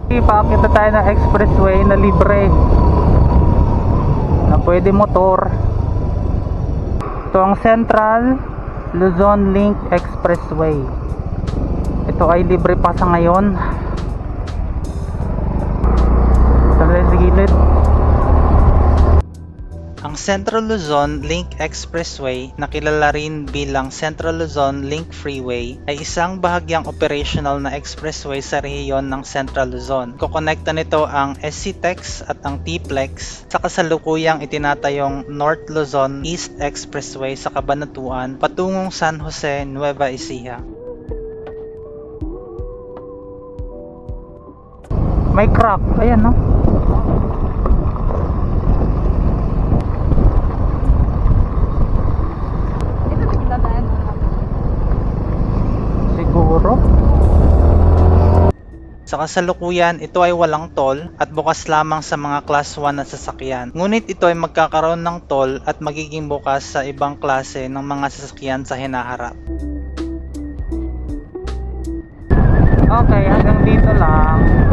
Paakit na tayo ng expressway na libre, na pwede motor. Ito ang Central Luzon Link Expressway. Ito ay libre pa sa ngayon. Tara sa gilid. Ang Central Luzon Link Expressway, na kilala rin bilang Central Luzon Link Freeway, ay isang bahagyang operational na expressway sa rehiyon ng Central Luzon. Kokonekta nito ang SCTEX at ang TPLEX sa kasalukuyang itinatayong North Luzon East Expressway sa Cabanatuan patungong San Jose, Nueva Ecija. May crack, ayan no? Siguro. Sa kasalukuyan, ito ay walang toll at bukas lamang sa mga Class 1 na sasakyan. Ngunit ito ay magkakaroon ng toll at magiging bukas sa ibang klase ng mga sasakyan sa hinaharap. Okay, hanggang dito lang.